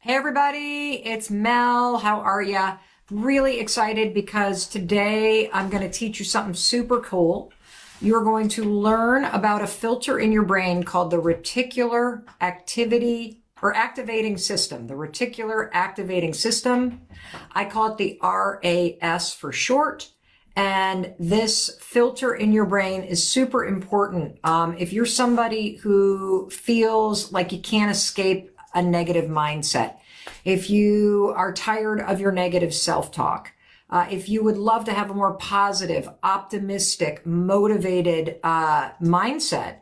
Hey everybody, it's Mel. How are ya? Really excited because today I'm going to teach you something super cool. You're going to learn about a filter in your brain called the Reticular Activating System. The Reticular Activating System. I call it the RAS for short. And this filter in your brain is super important. If you're somebody who feels like you can't escape a negative mindset, if you are tired of your negative self-talk, if you would love to have a more positive, optimistic, motivated mindset,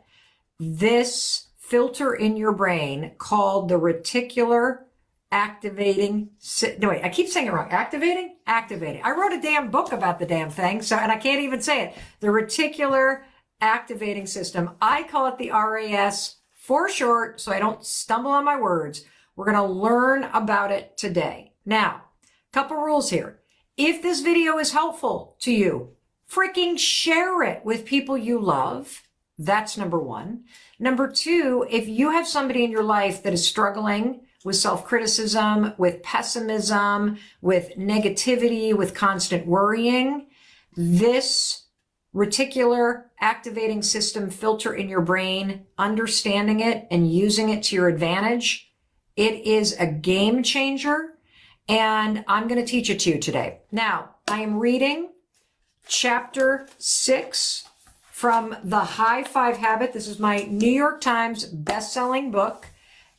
this filter in your brain called the Reticular Activating, no wait, I keep saying it wrong. Activating. I wrote a damn book about the damn thing, and I can't even say it. The Reticular Activating System. I call it the RAS for short, so I don't stumble on my words. We're going to learn about it today. Now, couple rules here. If this video is helpful to you, freaking share it with people you love. That's number one. Number two, if you have somebody in your life that is struggling with self-criticism, with pessimism, with negativity, with constant worrying, this Reticular Activating System filter in your brain, understanding it and using it to your advantage, it is a game changer, and I'm going to teach it to you today. Now, I am reading chapter 6 from The High Five Habit. This is my New York Times best-selling book.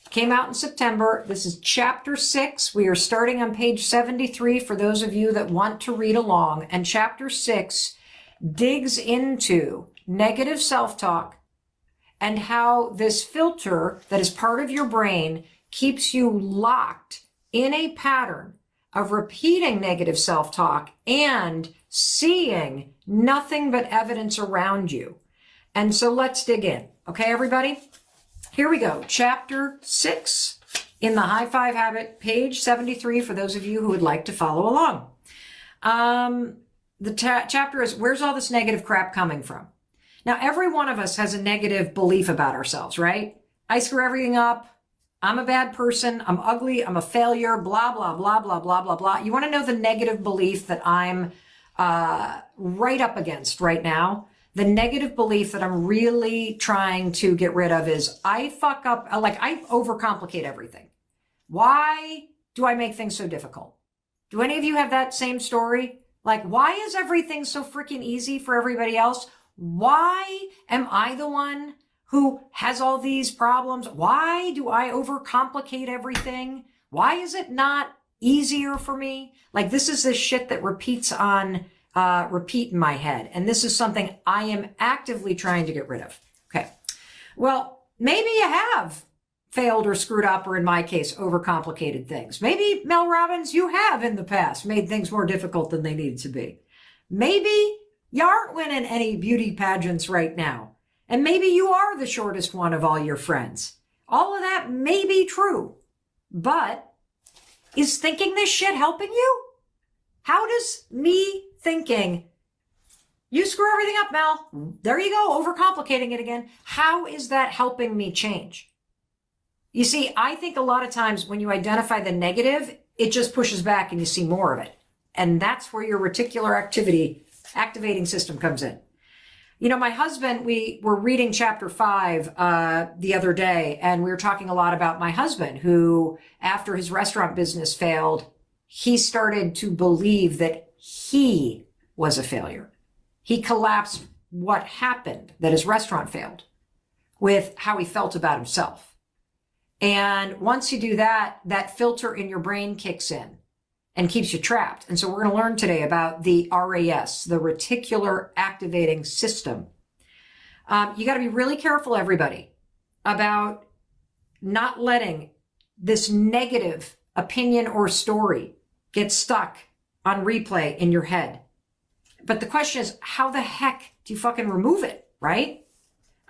It came out in September. This is chapter 6. We are starting on page 73 for those of you that want to read along, and chapter 6 digs into negative self-talk and how this filter that is part of your brain keeps you locked in a pattern of repeating negative self-talk and seeing nothing but evidence around you. And so let's dig in. Okay, everybody? Here we go. Chapter 6 in The High Five Habit, page 73 for those of you who would like to follow along. The chapter is, where's all this negative crap coming from? Now, every one of us has a negative belief about ourselves, right? I screw everything up. I'm a bad person. I'm ugly. I'm a failure. Blah, blah, blah, blah, blah, blah, blah. You want to know the negative belief that I'm right up against right now? The negative belief that I'm really trying to get rid of is I fuck up, like I overcomplicate everything. Why do I make things so difficult? Do any of you have that same story? Like, why is everything so freaking easy for everybody else? Why am I the one who has all these problems? Why do I overcomplicate everything? Why is it not easier for me? Like, this is the shit that repeat in my head. And this is something I am actively trying to get rid of. Okay. Well, maybe you have failed or screwed up, or in my case, overcomplicated things. Maybe, Mel Robbins, you have in the past made things more difficult than they needed to be. Maybe you aren't winning any beauty pageants right now. And maybe you are the shortest one of all your friends. All of that may be true. But is thinking this shit helping you? How does me thinking, you screw everything up, Mel, there you go, overcomplicating it again, how is that helping me change? You see, I think a lot of times when you identify the negative, it just pushes back and you see more of it. And that's where your reticular activating system comes in. You know, my husband, we were reading chapter 5 the other day, and we were talking a lot about my husband, who, after his restaurant business failed, he started to believe that he was a failure. He collapsed what happened, that his restaurant failed, with how he felt about himself. And once you do that, that filter in your brain kicks in and keeps you trapped. And so we're going to learn today about the RAS, the Reticular Activating System. You got to be really careful, everybody, about not letting this negative opinion or story get stuck on replay in your head. But the question is, how the heck do you fucking remove it, right?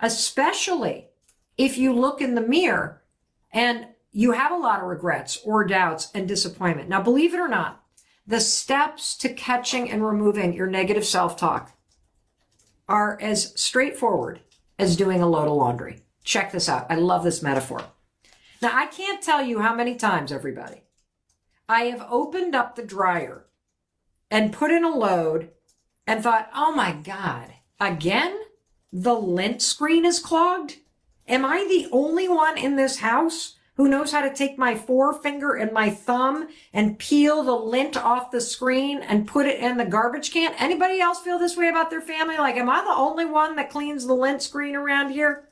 Especially if you look in the mirror and you have a lot of regrets or doubts and disappointment. Now, believe it or not, the steps to catching and removing your negative self-talk are as straightforward as doing a load of laundry. Check this out. I love this metaphor. Now, I can't tell you how many times, everybody, I have opened up the dryer and put in a load and thought, oh my God, again? The lint screen is clogged? Am I the only one in this house who knows how to take my forefinger and my thumb and peel the lint off the screen and put it in the garbage can? Anybody else feel this way about their family? Like, am I the only one that cleans the lint screen around here?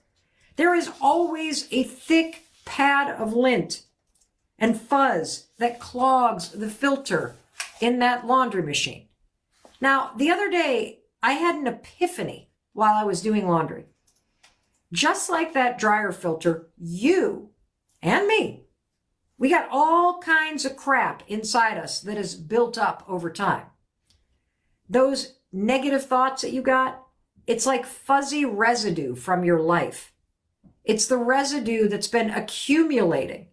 There is always a thick pad of lint and fuzz that clogs the filter in that laundry machine. Now, the other day, I had an epiphany while I was doing laundry. Just like that dryer filter, you and me, we got all kinds of crap inside us that is built up over time. Those negative thoughts that you got, it's like fuzzy residue from your life. It's the residue that's been accumulating.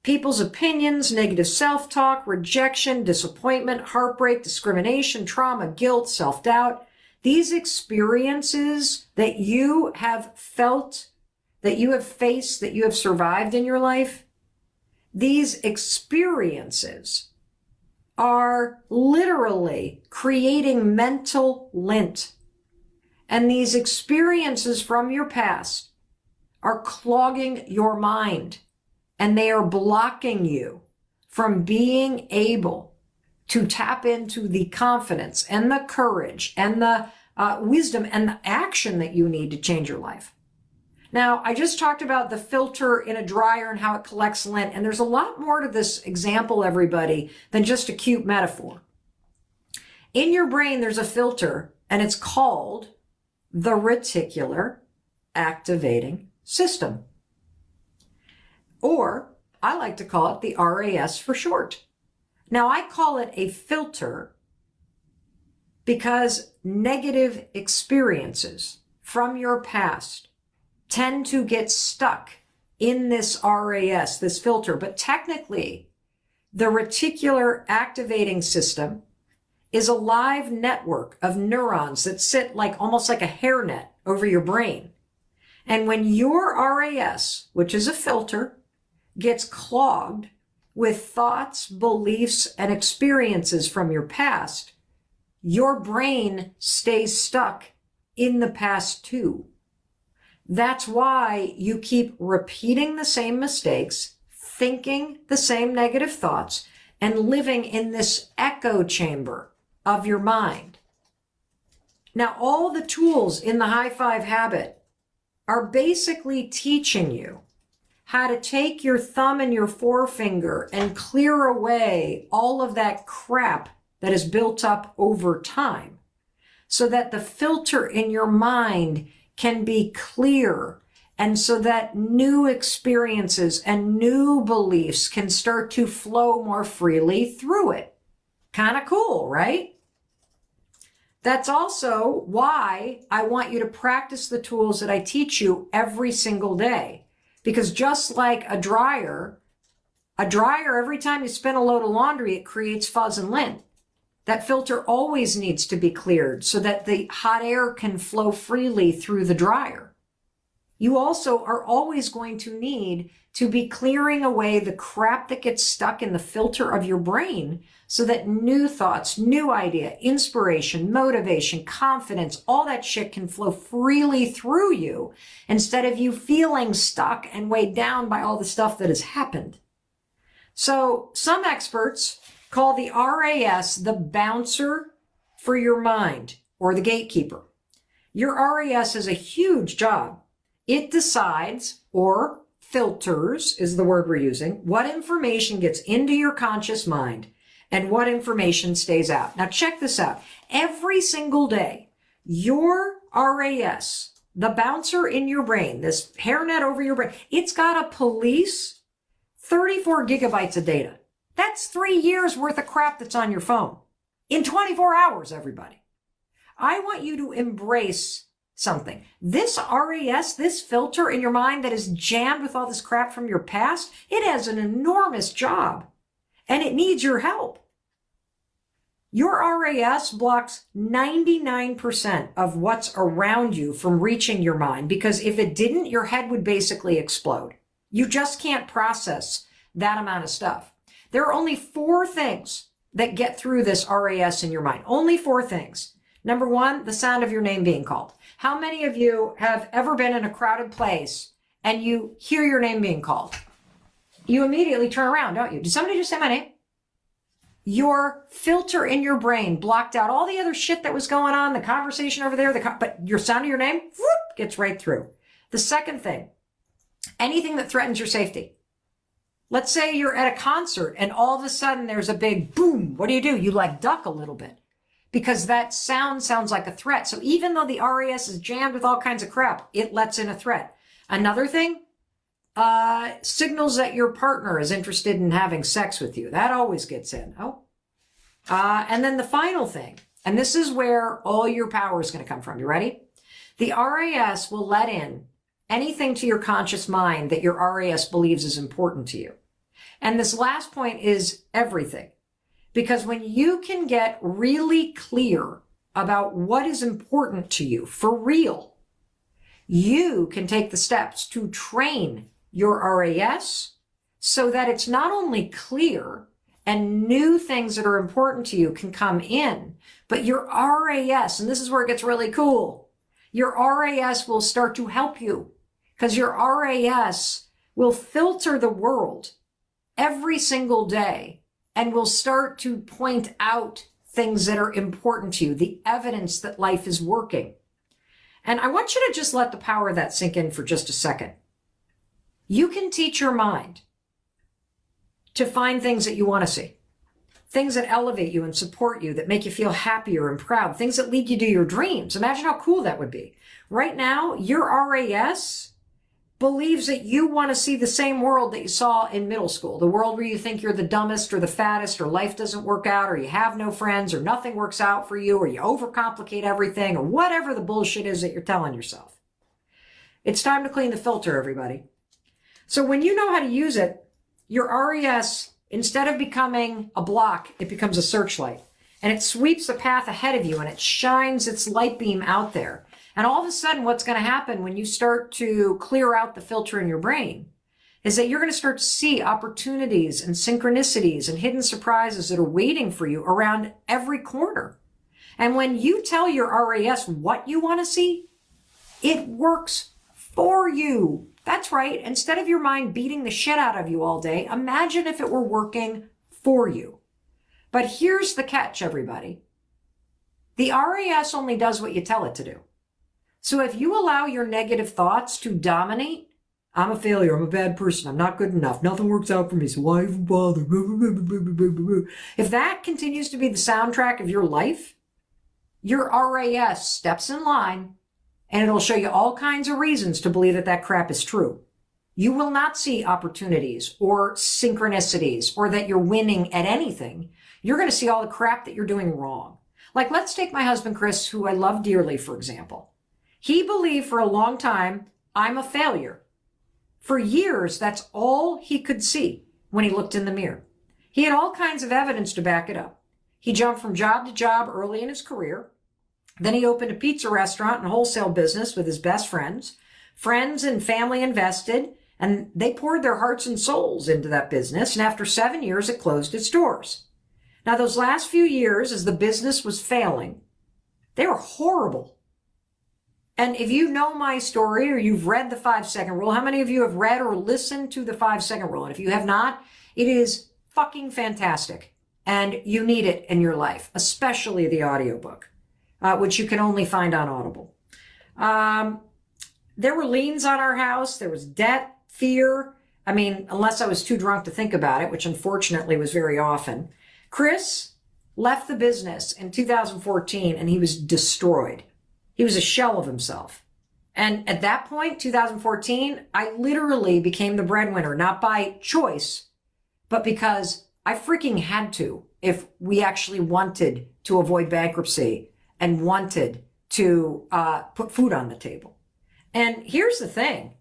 People's opinions, negative self-talk, rejection, disappointment, heartbreak, discrimination, trauma, guilt, self-doubt. These experiences that you have felt, that you have faced, that you have survived in your life, these experiences are literally creating mental lint. And these experiences from your past are clogging your mind, and they are blocking you from being able to tap into the confidence and the courage and the wisdom and the action that you need to change your life. Now, I just talked about the filter in a dryer and how it collects lint, and there's a lot more to this example, everybody, than just a cute metaphor. In your brain, there's a filter, and it's called the Reticular Activating System. Or I like to call it the RAS for short. Now, I call it a filter because negative experiences from your past tend to get stuck in this RAS, this filter. But technically, the Reticular Activating System is a live network of neurons that sit almost like a hairnet over your brain. And when your RAS, which is a filter, gets clogged with thoughts, beliefs, and experiences from your past, your brain stays stuck in the past too. That's why you keep repeating the same mistakes, thinking the same negative thoughts, and living in this echo chamber of your mind. Now, all the tools in the High Five Habit are basically teaching you how to take your thumb and your forefinger and clear away all of that crap that is built up over time so that the filter in your mind can be clear, and so that new experiences and new beliefs can start to flow more freely through it. Kind of cool, right? That's also why I want you to practice the tools that I teach you every single day. Because just like a dryer, every time you spin a load of laundry, it creates fuzz and lint. That filter always needs to be cleared so that the hot air can flow freely through the dryer. You also are always going to need to be clearing away the crap that gets stuck in the filter of your brain so that new thoughts, new idea, inspiration, motivation, confidence, all that shit can flow freely through you instead of you feeling stuck and weighed down by all the stuff that has happened. So some experts call the RAS the bouncer for your mind, or the gatekeeper. Your RAS has a huge job. It decides, or filters is the word we're using, what information gets into your conscious mind and what information stays out. Now check this out. Every single day, your RAS, the bouncer in your brain, this hairnet over your brain, it's got to police 34 gigabytes of data. That's 3 years worth of crap that's on your phone in 24 hours, everybody. I want you to embrace something. This RAS, this filter in your mind that is jammed with all this crap from your past, it has an enormous job and it needs your help. Your RAS blocks 99% of what's around you from reaching your mind, because if it didn't, your head would basically explode. You just can't process that amount of stuff. There are only 4 things that get through this RAS in your mind. Only 4 things. Number 1, the sound of your name being called. How many of you have ever been in a crowded place and you hear your name being called? You immediately turn around, don't you? Did somebody just say my name? Your filter in your brain blocked out all the other shit that was going on, the conversation over there, but your sound of your name whoop, gets right through. The second thing, anything that threatens your safety. Let's say you're at a concert and all of a sudden there's a big boom. What do? You like duck a little bit because that sound sounds like a threat. So even though the RAS is jammed with all kinds of crap, it lets in a threat. Another thing, signals that your partner is interested in having sex with you. That always gets in. And then the final thing, and this is where all your power is going to come from. You ready? The RAS will let in anything to your conscious mind that your RAS believes is important to you. And this last point is everything. Because when you can get really clear about what is important to you for real, you can take the steps to train your RAS so that it's not only clear and new things that are important to you can come in, but your RAS, and this is where it gets really cool, your RAS will start to help you because your RAS will filter the world every single day and will start to point out things that are important to you, the evidence that life is working. And I want you to just let the power of that sink in for just a second. You can teach your mind to find things that you want to see, things that elevate you and support you, that make you feel happier and proud, things that lead you to your dreams. Imagine how cool that would be. Right now, your RAS believes that you want to see the same world that you saw in middle school, the world where you think you're the dumbest or the fattest or life doesn't work out or you have no friends or nothing works out for you or you overcomplicate everything or whatever the bullshit is that you're telling yourself. It's time to clean the filter, everybody. So when you know how to use it, your RAS, instead of becoming a block, it becomes a searchlight. And it sweeps the path ahead of you and it shines its light beam out there. And all of a sudden, what's going to happen when you start to clear out the filter in your brain is that you're going to start to see opportunities and synchronicities and hidden surprises that are waiting for you around every corner. And when you tell your RAS what you want to see, it works for you. That's right. Instead of your mind beating the shit out of you all day, imagine if it were working for you. But here's the catch, everybody. The RAS only does what you tell it to do. So if you allow your negative thoughts to dominate, I'm a failure, I'm a bad person, I'm not good enough, nothing works out for me, so why even bother? If that continues to be the soundtrack of your life, your RAS steps in line and it'll show you all kinds of reasons to believe that that crap is true. You will not see opportunities or synchronicities or that you're winning at anything. You're going to see all the crap that you're doing wrong. Like, let's take my husband, Chris, who I love dearly, for example. He believed for a long time, I'm a failure. For years, that's all he could see when he looked in the mirror. He had all kinds of evidence to back it up. He jumped from job to job early in his career. Then he opened a pizza restaurant and wholesale business with his best friends. Friends and family invested, and they poured their hearts and souls into that business. And after 7 years, it closed its doors. Now, those last few years, as the business was failing, they were horrible. And if you know my story or you've read the 5-second rule, how many of you have read or listened to the 5-second rule? And if you have not, it is fucking fantastic. And you need it in your life, especially the audiobook, which you can only find on Audible. There were liens on our house. There was debt, fear. I mean, unless I was too drunk to think about it, which unfortunately was very often. Chris left the business in 2014 and he was destroyed. He was a shell of himself. And at that point, 2014, I literally became the breadwinner, not by choice, but because I freaking had to if we actually wanted to avoid bankruptcy and wanted to put food on the table. And here's the thing.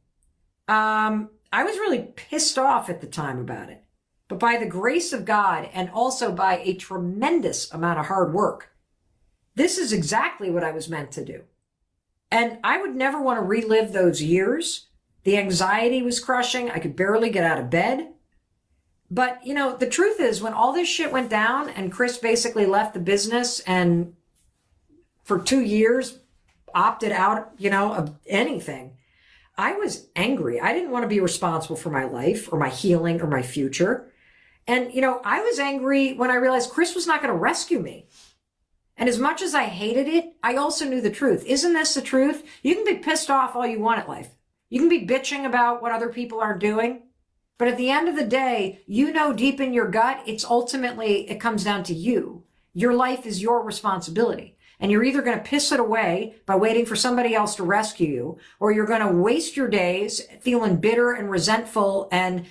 I was really pissed off at the time about it. But by the grace of God and also by a tremendous amount of hard work, this is exactly what I was meant to do. And I would never want to relive those years The anxiety was crushing. I could barely get out of bed. But, the truth is, when all this shit went down and Chris basically left the business and for 2 years opted out, of anything, I was angry. I didn't want to be responsible for my life or my healing or my future. And, I was angry when I realized Chris was not going to rescue me. And as much as I hated it, I also knew the truth. Isn't this the truth? You can be pissed off all you want at life. You can be bitching about what other people aren't doing. But at the end of the day, deep in your gut, it comes down to you. Your life is your responsibility. And you're either going to piss it away by waiting for somebody else to rescue you, or you're going to waste your days feeling bitter and resentful and,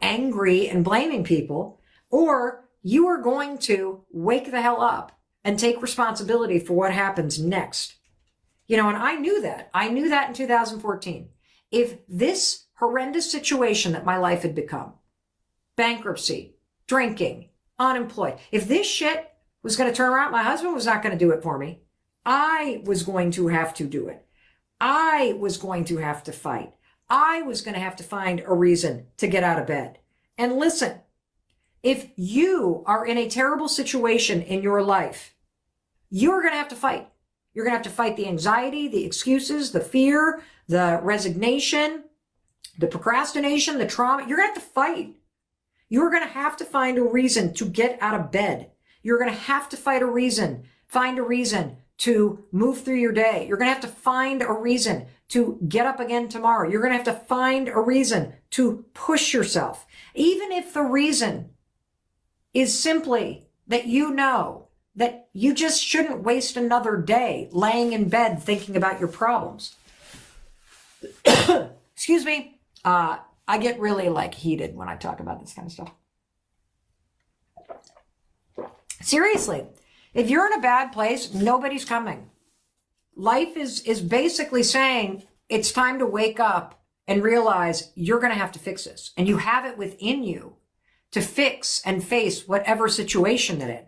angry and blaming people, or you are going to wake the hell up and take responsibility for what happens next. And I knew that. I knew that in 2014. If this horrendous situation that my life had become, bankruptcy, drinking, unemployed, if this shit was going to turn around, my husband was not going to do it for me. I was going to have to do it. I was going to have to fight. I was going to have to find a reason to get out of bed. And listen, if you are in a terrible situation in your life, you're going to have to fight. You're going to have to fight the anxiety, the excuses, the fear, the resignation, the procrastination, the trauma. You're going to have to fight. You're going to have to find a reason to get out of bed. You're going to have to find a reason to move through your day. You're going to have to find a reason to get up again tomorrow. You're going to have to find a reason to push yourself. Even if the reason is simply that that you just shouldn't waste another day laying in bed thinking about your problems. Excuse me. I get really heated when I talk about this kind of stuff. Seriously, if you're in a bad place, nobody's coming. Life is basically saying it's time to wake up and realize you're going to have to fix this. And you have it within you to fix and face whatever situation it is.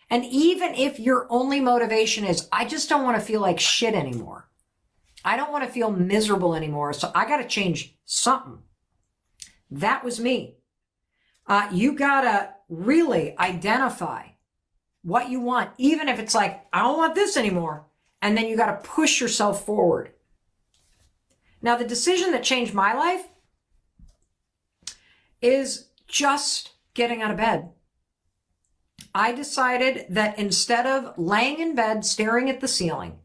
And even if your only motivation is, I just don't want to feel like shit anymore. I don't want to feel miserable anymore, so I got to change something. That was me. You got to really identify what you want, even if it's I don't want this anymore. And then you got to push yourself forward. Now, the decision that changed my life is just getting out of bed. I decided that instead of laying in bed, staring at the ceiling,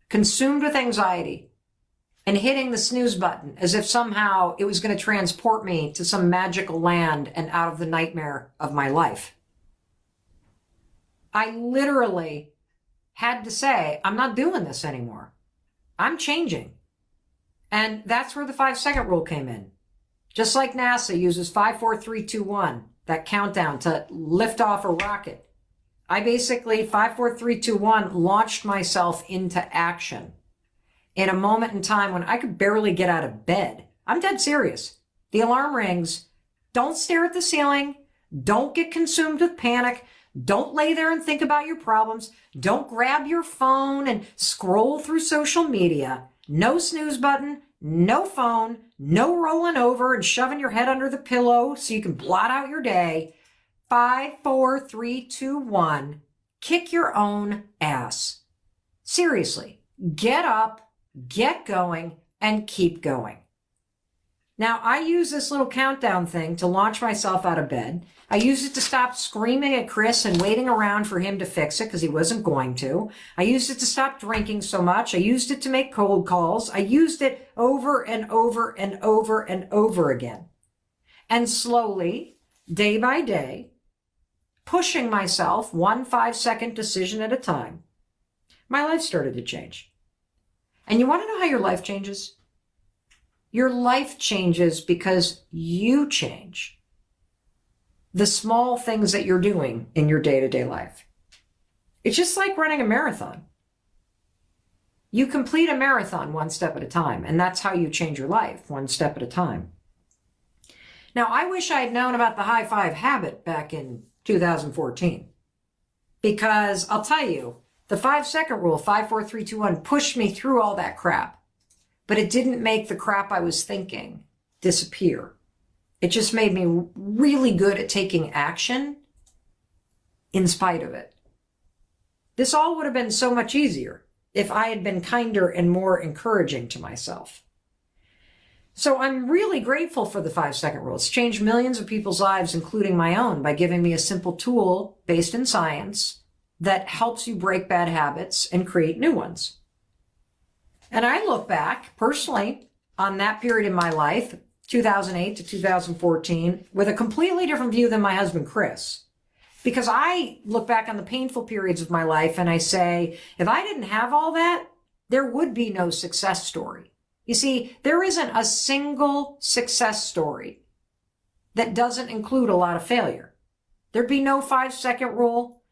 consumed with anxiety, and hitting the snooze button as if somehow it was going to transport me to some magical land and out of the nightmare of my life, I literally had to say, I'm not doing this anymore. I'm changing. And that's where the 5-second rule came in. Just like NASA uses 5, 4, 3, 2, 1, that countdown to lift off a rocket. I basically, 5, 4, 3, 2, 1, launched myself into action in a moment in time when I could barely get out of bed. I'm dead serious. The alarm rings. Don't stare at the ceiling. Don't get consumed with panic. Don't lay there and think about your problems. Don't grab your phone and scroll through social media. No snooze button, no phone, no rolling over and shoving your head under the pillow so you can blot out your day. 5, 4, 3, 2, 1. Kick your own ass. Seriously, get up, get going, and keep going. Now, I use this little countdown thing to launch myself out of bed. I used it to stop screaming at Chris and waiting around for him to fix it because he wasn't going to. I used it to stop drinking so much. I used it to make cold calls. I used it over and over and over and over again. And slowly, day by day, pushing myself 1 5-second decision at a time, my life started to change. And you want to know how your life changes? Your life changes because you change the small things that you're doing in your day-to-day life. It's just like running a marathon. You complete a marathon 1 step at a time, and that's how you change your life, 1 step at a time. Now, I wish I had known about the high five habit back in 2014, because I'll tell you, the 5-second rule, 5, 4, 3, 2, 1, pushed me through all that crap. but it didn't make the crap I was thinking disappear. It just made me really good at taking action in spite of it. This all would have been so much easier if I had been kinder and more encouraging to myself. So I'm really grateful for the 5-second rule. It's changed millions of people's lives, including my own, by giving me a simple tool based in science that helps you break bad habits and create new ones. And I look back personally on that period in my life, 2008 to 2014, with a completely different view than my husband, Chris. Because I look back on the painful periods of my life and I say, if I didn't have all that, there would be no success story. You see, there isn't a single success story that doesn't include a lot of failure. There'd be no 5-second rule.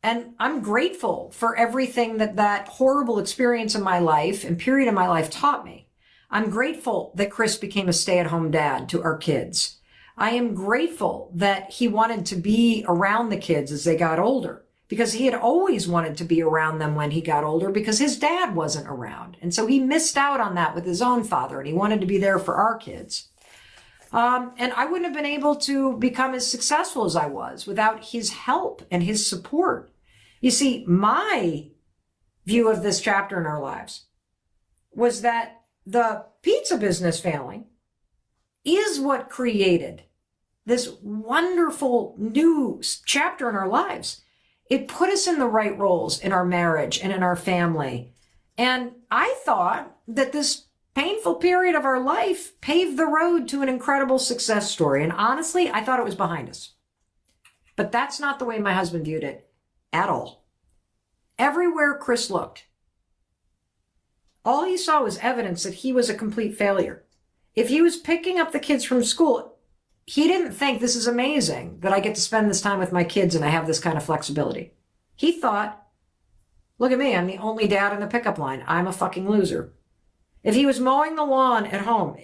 And I'm grateful for everything that horrible experience in my life and period in my life taught me. I'm grateful that Chris became a stay-at-home dad to our kids. I am grateful that he wanted to be around the kids as they got older, because he had always wanted to be around them when he got older because his dad wasn't around. And so he missed out on that with his own father, and he wanted to be there for our kids. And I wouldn't have been able to become as successful as I was without his help and his support. You see, my view of this chapter in our lives was that the pizza business failing is what created this wonderful new chapter in our lives. It put us in the right roles in our marriage and in our family. And I thought that this painful period of our life paved the road to an incredible success story. And honestly, I thought it was behind us. But that's not the way my husband viewed it at all. Everywhere Chris looked, all he saw was evidence that he was a complete failure. If he was picking up the kids from school, he didn't think, this is amazing that I get to spend this time with my kids and I have this kind of flexibility. He thought, look at me, I'm the only dad in the pickup line. I'm a fucking loser. If he was mowing the lawn at home,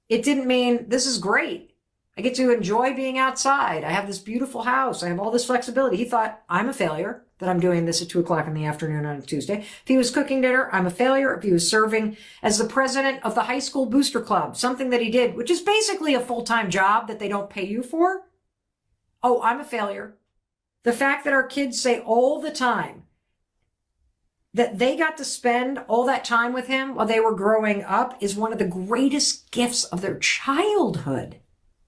it didn't mean, this is great. I get to enjoy being outside. I have this beautiful house. I have all this flexibility. He thought, I'm a failure that I'm doing this at 2:00 in the afternoon on a Tuesday. If he was cooking dinner, I'm a failure. If he was serving as the president of the high school booster club, something that he did, which is basically a full-time job that they don't pay you for, oh, I'm a failure. The fact that our kids say all the time that they got to spend all that time with him while they were growing up is one of the greatest gifts of their childhood.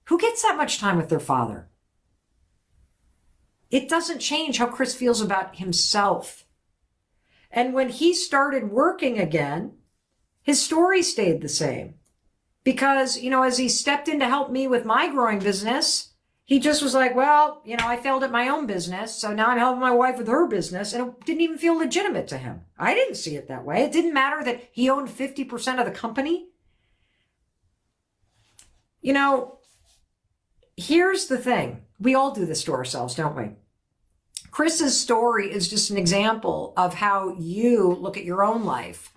Who gets that much time with their father? It doesn't change how Chris feels about himself. And when he started working again, his story stayed the same. Because, as he stepped in to help me with my growing business, he just was like, well, I failed at my own business, so now I'm helping my wife with her business, and it didn't even feel legitimate to him. I didn't see it that way. It didn't matter that he owned 50% of the company. Here's the thing. We all do this to ourselves, don't we? Chris's story is just an example of how you look at your own life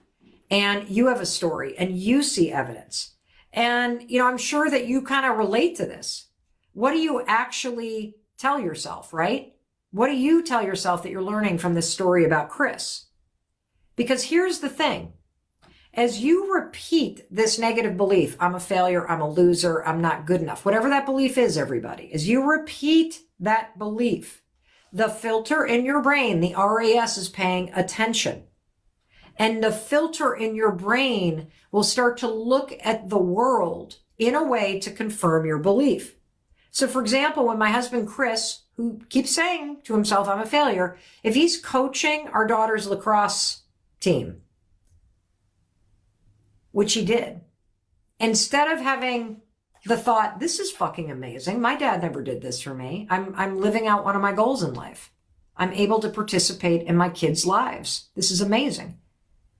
and you have a story and you see evidence. And, I'm sure that you kind of relate to this. What do you actually tell yourself, right? What do you tell yourself that you're learning from this story about Chris? Because here's the thing. As you repeat this negative belief, I'm a failure, I'm a loser, I'm not good enough, whatever that belief is, everybody, as you repeat that belief, the filter in your brain, the RAS, is paying attention. And the filter in your brain will start to look at the world in a way to confirm your belief. So for example, when my husband, Chris, who keeps saying to himself, I'm a failure, if he's coaching our daughter's lacrosse team, which he did, instead of having the thought, this is fucking amazing. My dad never did this for me. I'm living out one of my goals in life. I'm able to participate in my kids' lives. This is amazing.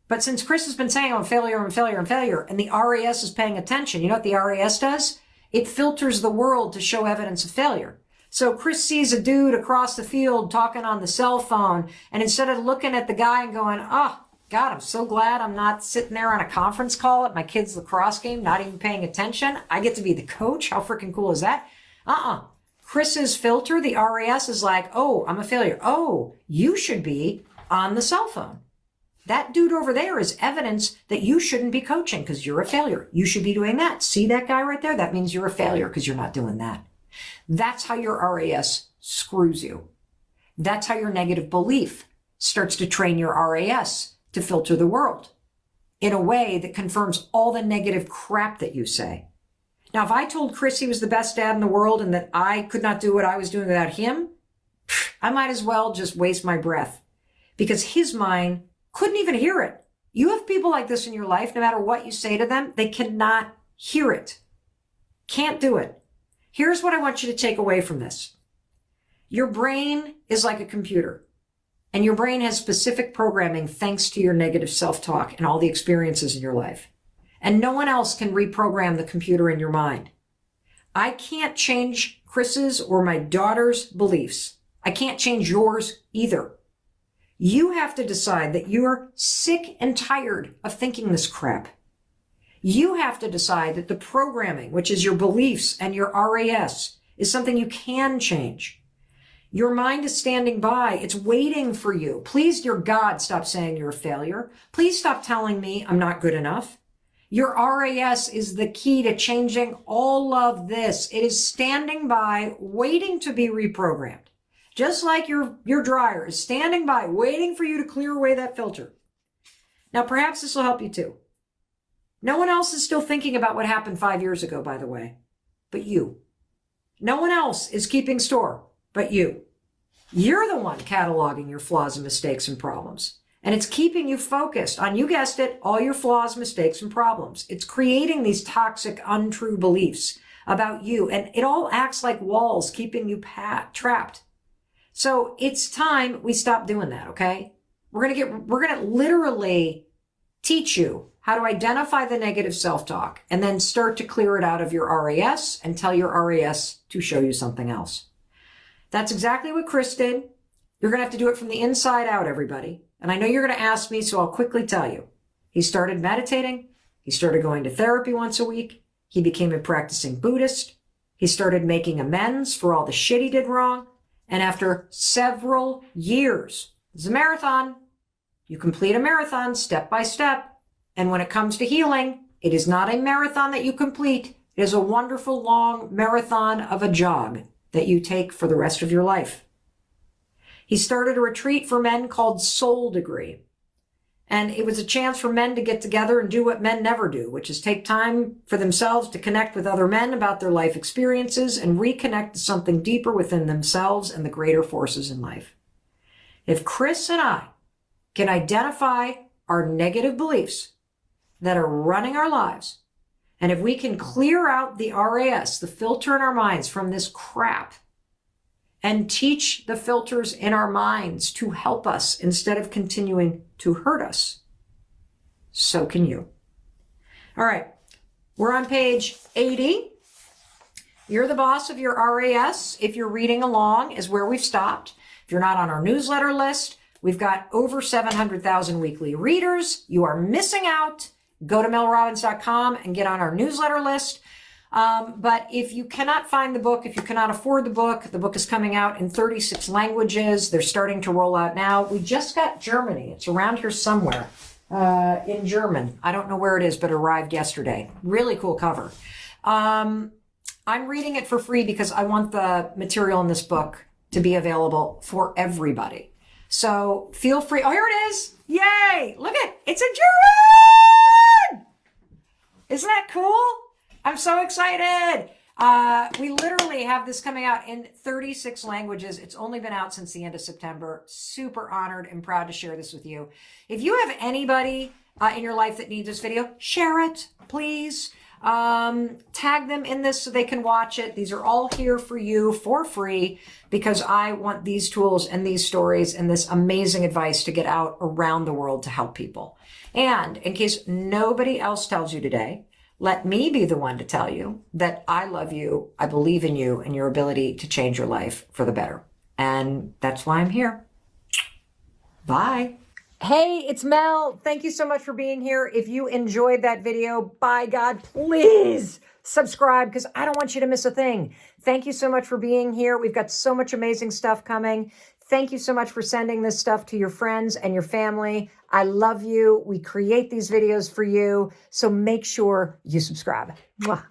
But since Chris has been saying, I'm a failure, I'm a failure, I'm a failure, and the RAS is paying attention, you know what the RAS does? It filters the world to show evidence of failure. So Chris sees a dude across the field talking on the cell phone, and instead of looking at the guy and going, oh, God, I'm so glad I'm not sitting there on a conference call at my kid's lacrosse game, not even paying attention. I get to be the coach. How freaking cool is that? Chris's filter, the RAS, is like, oh, I'm a failure. Oh, you should be on the cell phone. That dude over there is evidence that you shouldn't be coaching because you're a failure. You should be doing that. See that guy right there? That means you're a failure because you're not doing that. That's how your RAS screws you. That's how your negative belief starts to train your RAS to filter the world in a way that confirms all the negative crap that you say. Now, if I told Chris he was the best dad in the world and that I could not do what I was doing without him, I might as well just waste my breath because his mind couldn't even hear it. You have people like this in your life, no matter what you say to them, they cannot hear it. Can't do it. Here's what I want you to take away from this. Your brain is like a computer, and your brain has specific programming thanks to your negative self-talk and all the experiences in your life. And no one else can reprogram the computer in your mind. I can't change Chris's or my daughter's beliefs. I can't change yours either. You have to decide that you're sick and tired of thinking this crap. You have to decide that the programming, which is your beliefs and your RAS, is something you can change. Your mind is standing by. It's waiting for you. Please, dear God, stop saying you're a failure. Please stop telling me I'm not good enough. Your RAS is the key to changing all of this. It is standing by, waiting to be reprogrammed. Just like your dryer is standing by, waiting for you to clear away that filter. Now, perhaps this will help you too. No one else is still thinking about what happened 5 years ago, by the way, but you. No one else is keeping store but you. You're the one cataloging your flaws and mistakes and problems. And it's keeping you focused on, you guessed it, all your flaws, mistakes, and problems. It's creating these toxic, untrue beliefs about you. And it all acts like walls, keeping you trapped. So it's time we stop doing that, okay? We're going to literally teach you how to identify the negative self-talk and then start to clear it out of your RAS and tell your RAS to show you something else. That's exactly what Chris did. You're going to have to do it from the inside out, everybody. And I know you're going to ask me, so I'll quickly tell you. He started meditating. He started going to therapy once a week. He became a practicing Buddhist. He started making amends for all the shit he did wrong. And after several years, it's a marathon. You complete a marathon step by step. And when it comes to healing, it is not a marathon that you complete. It is a wonderful long marathon of a jog that you take for the rest of your life. He started a retreat for men called Soul Degree. And it was a chance for men to get together and do what men never do, which is take time for themselves to connect with other men about their life experiences and reconnect to something deeper within themselves and the greater forces in life. If Chris and I can identify our negative beliefs that are running our lives, and if we can clear out the RAS, the filter in our minds from this crap, and teach the filters in our minds to help us instead of continuing to hurt us, so can you. All right, we're on page 80. You're the boss of your RAS. If you're reading along is where we've stopped. If you're not on our newsletter list, we've got over 700,000 weekly readers. You are missing out. Go to melrobbins.com and get on our newsletter list. But if you cannot find the book, if you cannot afford the book is coming out in 36 languages. They're starting to roll out now. We just got Germany. It's around here somewhere in German. I don't know where it is, but it arrived yesterday. Really cool cover. I'm reading it for free because I want the material in this book to be available for everybody. So feel free. Oh, here it is. Yay. Look at it. It's in German. Isn't that cool? I'm so excited. We literally have this coming out in 36 languages. It's only been out since the end of September. Super honored and proud to share this with you. If you have anybody in your life that needs this video, share it, please. Tag them in this so they can watch it. These are all here for you for free because I want these tools and these stories and this amazing advice to get out around the world to help people. And in case nobody else tells you today, let me be the one to tell you that I love you, I believe in you and your ability to change your life for the better. And that's why I'm here. Bye. Hey, it's Mel. Thank you so much for being here. If you enjoyed that video, by God, please subscribe because I don't want you to miss a thing. Thank you so much for being here. We've got so much amazing stuff coming. Thank you so much for sending this stuff to your friends and your family. I love you. We create these videos for you. So make sure you subscribe. Mwah.